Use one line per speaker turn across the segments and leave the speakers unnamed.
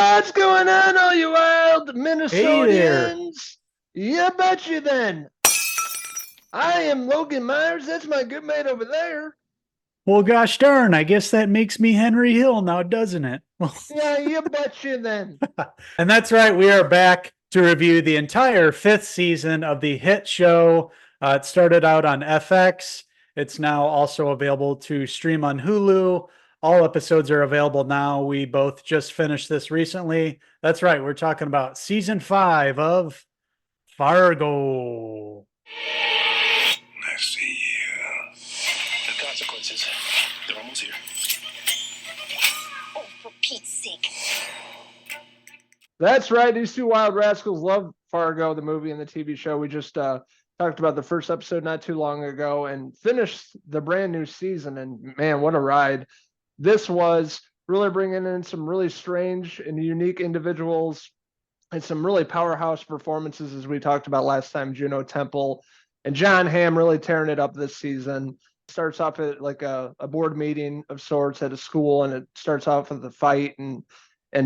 What's going on, all you wild
Hey there.
Minnesotians? You bet you then. I am Logan Myers. That's my good mate over there.
Well, gosh darn, I guess that makes me Henry Hill now, doesn't it? Well,
Yeah, you bet you then.
and that's right. We are back to review the entire fifth season of the hit show. It started out on FX. It's now also available to stream on Hulu. All episodes are available now. We both just finished this recently. That's right. We're talking about season 5 of Fargo.
I see you. The consequences. They're almost here.
Oh, for Pete's sake.
That's right. These two wild rascals love Fargo, the movie and the TV show. We just talked about the first episode not too long ago and finished the brand new season. And man, what a ride. This was really bringing in some really strange and unique individuals and some really powerhouse performances, as we talked about last time. Juno Temple and John Hamm really tearing it up this season. Starts off at like a board meeting of sorts at a school, and it starts off with a fight, and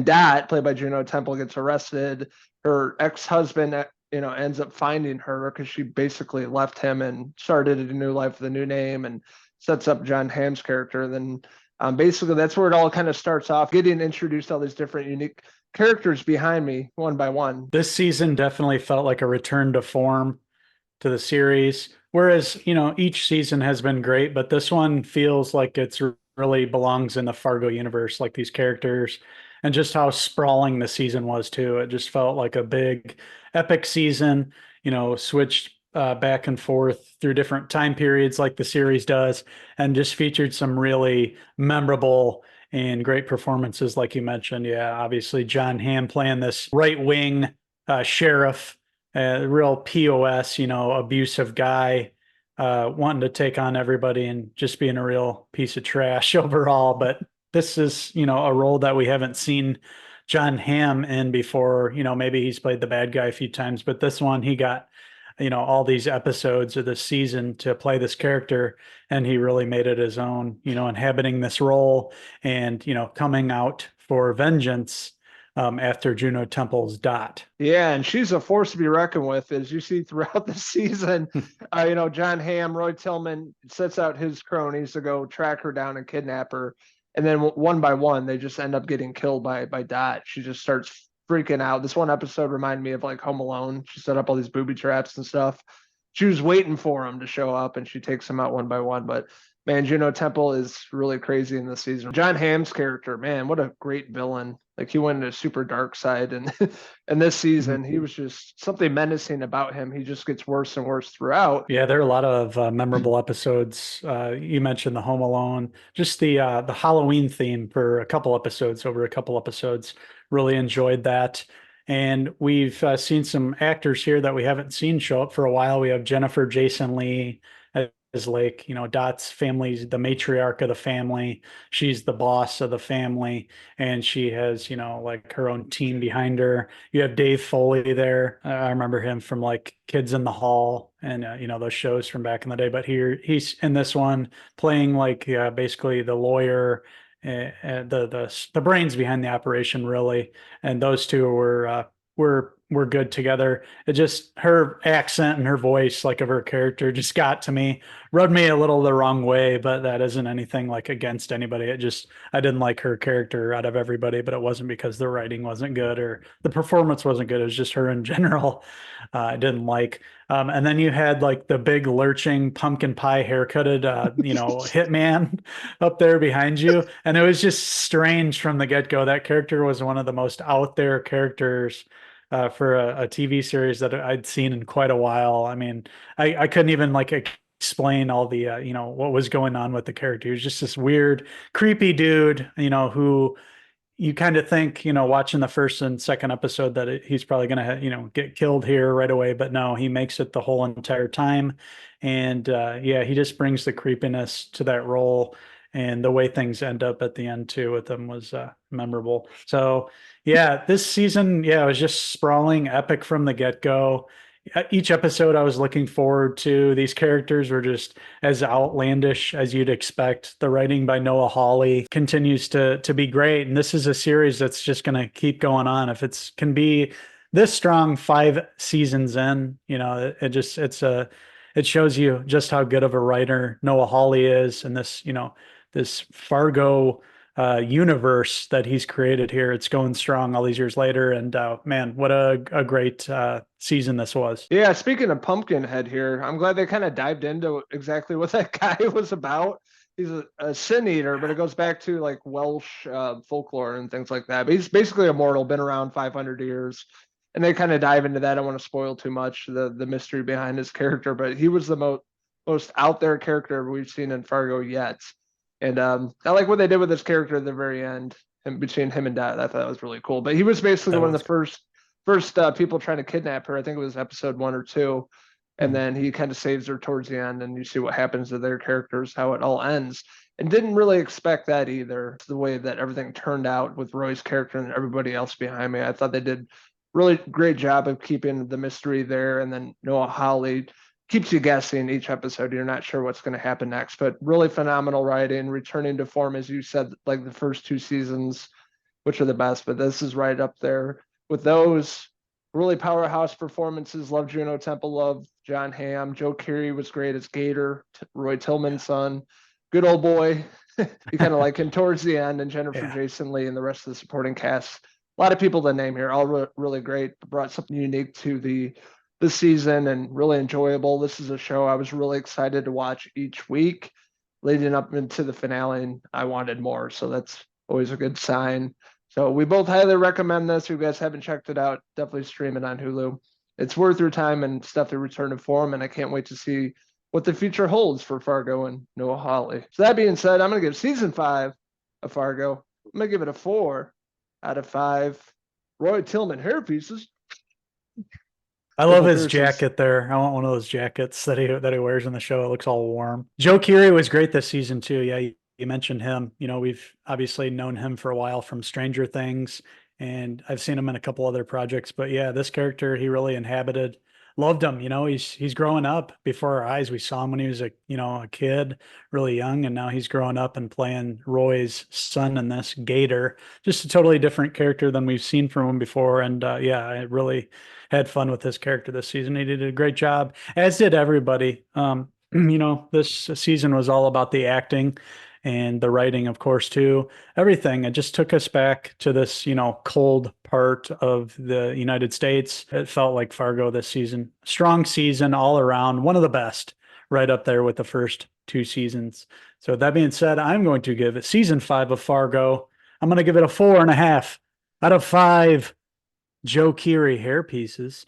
Dot, played by Juno Temple, gets arrested. Her ex-husband, ends up finding her because she basically left him and started a new life with a new name, and sets up John Hamm's character. Then basically that's where it all kind of starts off, getting introduced to all these different unique characters behind me one by one.
This season definitely felt like a return to form to the series. Whereas, each season has been great, but this one feels like it's really belongs in the Fargo universe, like these characters and just how sprawling the season was too. It just felt like a big epic season, switched back and forth through different time periods like the series does, and just featured some really memorable and great performances, like you mentioned. Yeah, obviously John Hamm playing this right wing sheriff, real POS, abusive guy, wanting to take on everybody and just being a real piece of trash overall. But this is, a role that we haven't seen John Hamm in before. Maybe he's played the bad guy a few times, but this one he got, all these episodes of this season to play this character, and he really made it his own, inhabiting this role and, coming out for vengeance after Juno Temple's Dot.
Yeah, and she's a force to be reckoned with, as you see throughout the season. John Hamm, Roy Tillman sets out his cronies to go track her down and kidnap her, and then one by one, they just end up getting killed by Dot. She just starts freaking out. This one episode reminded me of like Home Alone. She set up all these booby traps and stuff. She was waiting for him to show up, and she takes them out one by one. But man, Juno Temple is really crazy in this season. John Hamm's character, man, what a great villain. Like he went into a super dark side, and and this season he was just something menacing about him. He just gets worse and worse throughout.
Yeah, there are a lot of memorable episodes. You mentioned the Home Alone, just the Halloween theme for a couple episodes, over a couple episodes. Really enjoyed that. And we've seen some actors here that we haven't seen show up for a while. We have Jennifer Jason Leigh as like, Dot's family's the matriarch of the family. She's the boss of the family, and she has, like her own team behind her. You have Dave Foley there. I remember him from like Kids in the Hall and, those shows from back in the day. But here he's in this one playing like basically the lawyer, the brains behind the operation, really. And those two were good together. It just, her accent and her voice, like of her character, just got to me, rubbed me a little the wrong way. But that isn't anything like against anybody. It just, I didn't like her character out of everybody, but it wasn't because the writing wasn't good or the performance wasn't good. It was just her in general. I didn't like. And then you had like the big lurching pumpkin pie haircutted, hitman up there behind you. And it was just strange from the get go. That character was one of the most out there characters for a TV series that I'd seen in quite a while. I mean, I couldn't even like explain all the, what was going on with the character. He was just this weird, creepy dude, who you kind of think, watching the first and second episode that he's probably going to, get killed here right away. But no, he makes it the whole entire time. And yeah, he just brings the creepiness to that role. And the way things end up at the end too with them was memorable. So yeah, this season, yeah, it was just sprawling, epic from the get go. each episode I was looking forward to. These characters were just as outlandish as you'd expect. The writing by Noah Hawley continues to be great, and this is a series that's just going to keep going on. If it's can be this strong 5 seasons in, it shows you just how good of a writer Noah Hawley is, and this Fargo universe that he's created here. It's going strong all these years later. And man, what a great season this was.
Yeah, speaking of Pumpkinhead here, I'm glad they kind of dived into exactly what that guy was about. He's a sin eater, but it goes back to like Welsh folklore and things like that. But he's basically immortal, been around 500 years. And they kind of dive into that. I don't want to spoil too much the mystery behind his character, but he was the most out there character we've seen in Fargo yet. And I like what they did with this character at the very end, and between him and Dad. I thought that was really cool. But he was basically one of the first people trying to kidnap her. I think it was episode 1 or 2, and then he kind of saves her towards the end, and you see what happens to their characters, how it all ends. And didn't really expect that either. The way that everything turned out with Roy's character and everybody else behind me, I thought they did really great job of keeping the mystery there. And then Noah Hawley keeps you guessing each episode. You're not sure what's going to happen next, but really phenomenal writing, returning to form, as you said, like the first 2 seasons, which are the best, but this is right up there with those. Really powerhouse performances. Love Juno Temple, love John Hamm. Joe Keery was great as Gator, Roy Tillman's son. Good old boy. You kind of like him towards the end, and Jennifer Jason Leigh and the rest of the supporting cast. A lot of people to name here, all really great. Brought something unique to the season and really enjoyable. This is a show I was really excited to watch each week leading up into the finale, and I wanted more. So that's always a good sign. So we both highly recommend this. If you guys haven't checked it out, definitely stream it on Hulu. It's worth your time, and it's definitely return to form, and I can't wait to see what the future holds for Fargo and Noah Hawley. So that being said, I'm going to give season 5 of Fargo, I'm going to give it a 4 out of 5 Roy Tillman hair pieces.
I love his jacket there. I want one of those jackets that he wears in the show. It looks all warm. Joe Keery was great this season too. Yeah, you mentioned him. We've obviously known him for a while from Stranger Things, and I've seen him in a couple other projects. But yeah, this character he really inhabited. Loved him. He's growing up before our eyes. We saw him when he was a kid, really young, and now he's growing up and playing Roy's son in this, Gator. Just a totally different character than we've seen from him before. And yeah, I really had fun with his character this season. He did a great job, as did everybody. This season was all about the acting and the writing, of course, too. Everything. It just took us back to this, cold part of the United States. It felt like Fargo this season. Strong season all around. One of the best, right up there with the first 2 seasons. So that being said, I'm going to give it season 5 of Fargo. I'm going to give it a 4.5 out of 5 Joe Keery hair pieces.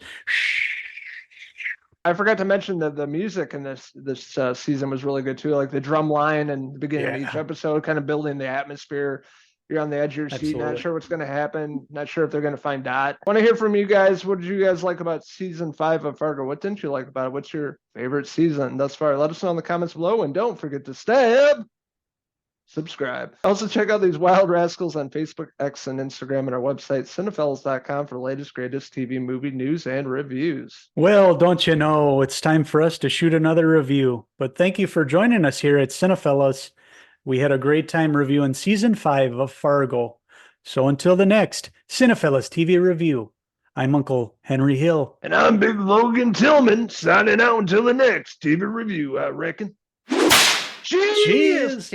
I forgot to mention that the music in this season was really good too. Like the drum line and the beginning of each episode, kind of building the atmosphere. You're on the edge of your seat, not sure what's going to happen, not sure if they're going to find Dot. Want to hear from you guys. What did you guys like about season 5 of Fargo? What didn't you like about it? What's your favorite season thus far? Let us know in the comments below, and don't forget to subscribe. Also, check out these wild rascals on Facebook, X, and Instagram, and our website, Cinephellas.com, for the latest, greatest TV, movie news and reviews.
Well, don't you know, it's time for us to shoot another review. But thank you for joining us here at Cinephellas. We had a great time reviewing season 5 of Fargo. So until the next Cinephellas TV review, I'm Uncle Henry Hill.
And I'm Big Logan Tillman, signing out until the next TV review, I reckon. Cheers!